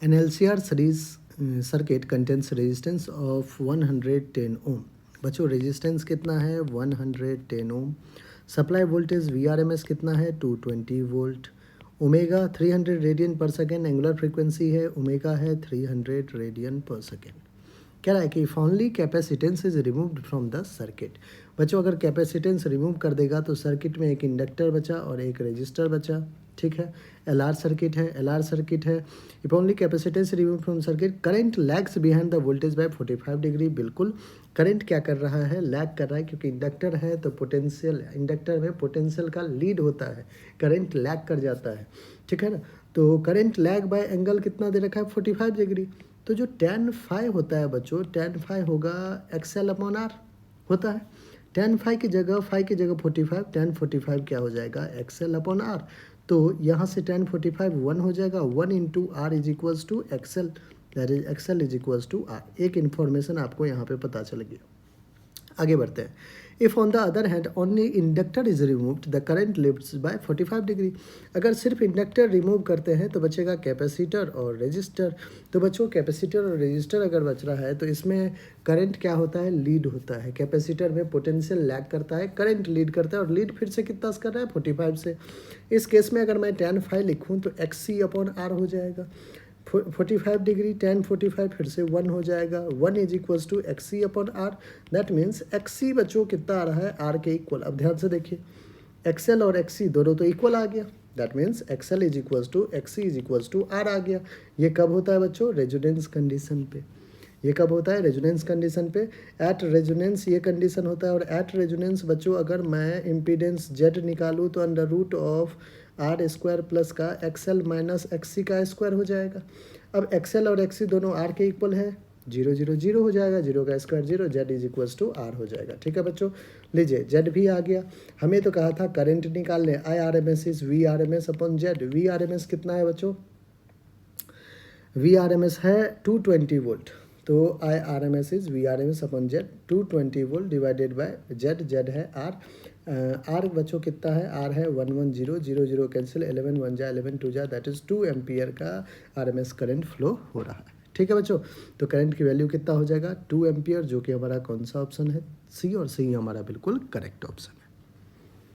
An LCR series circuit contains resistance of 110 ohm. बच्चों resistance कितना है 110 ओम. सप्लाई वोल्टेज VRMS कितना है 220 वोल्ट. ओमेगा 300 रेडियन पर सेकेंड एंगुलर फ्रीक्वेंसी है. ओमेगा है 300 रेडियन पर सेकेंड. कह रहा है कि if only capacitance is removed from the circuit. बच्चों अगर कैपेसिटेंस रिमूव कर देगा तो सर्किट में एक इंडक्टर बचा और एक रेजिस्टर बचा. ठीक है, LR सर्किट है. If only capacitance remove from circuit, current lags behind the voltage by 45 degree. बिल्कुल करंट क्या कर रहा है, लैग कर रहा है, क्योंकि इंडक्टर है तो पोटेंशियल, इंडक्टर में पोटेंशियल का लीड होता है, करंट लैग कर जाता है. ठीक है ना. तो करंट लैग बाय एंगल कितना दे रखा है 45 डिग्री. तो जो tan phi होता है बच्चों, tan phi होगा XL/R होता है. tan phi की जगह 45, tan 45 क्या हो जाएगा XL/R. तो यहाँ से tan 45 1 हो जाएगा. 1 into R is equals to XL, that is XL is equals to R. एक इन्फॉर्मेशन आपको यहाँ पे पता चल गया. आगे बढ़ते हैं. If on the other hand only inductor is removed the current leads by 45 degree. अगर सिर्फ इंडक्टर रिमूव करते हैं तो बचेगा कैपेसिटर और रेजिस्टर. तो बच्चों कैपेसिटर और रेजिस्टर अगर बच रहा है तो इसमें करंट क्या होता है, लीड होता है. कैपेसिटर में पोटेंशियल लैग करता है, करंट लीड करता है, और लीड फिर से कितना कर रहा है 45 से. इस केस में अगर मैं tan phi लिखूँ तो XC/R हो जाएगा. 45 डिग्री tan 45 फिर से 1 हो जाएगा. 1 is equals to XC/R. That means XC बच्चों कितना आ रहा है, R के इक्वल. अब ध्यान से देखिए, XL और XC दोनों तो इक्वल आ गया. That means XL is equals to XC is equals to R आ गया. ये कब होता है बच्चों, रेजोनेंस कंडीशन पे. ये कब होता है, रेजोनेंस कंडीशन पे. एट रेजोनेंस ये कंडीशन होता है. और एट रेजोनेंस बच्चों अगर मैं इम्पीडेंस Z निकालूँ तो under root of R² plus का XL माइनस XC का स्क्वायर हो जाएगा. अब XL और XC दोनों R के इक्वल है. 0 0 0 हो जाएगा, 0 का square 0, Z is equals to R हो जाएगा. ठीक है बच्चों, लीजिए Z भी आ गया. हमें तो कहा था करंट निकालने, IRMS is VRMS upon Z. VRMS कितना है बच्चों, VRMS है 220 वोल्ट. तो IRMS is VRMS upon Z. 220 volt divided by Z. Z है R. R बच्चों कितना है, R है 110, 0 0 कैंसिल, 11 1 जा 11 2 जा, दैट इज 2 एम्पियर का RMS करंट फ्लो हो रहा है. ठीक है बच्चों, तो करंट की वैल्यू कितना हो जाएगा 2 एम्पियर, जो कि हमारा कौन सा ऑप्शन है, C. और C हमारा बिल्कुल करेक्ट ऑप्शन.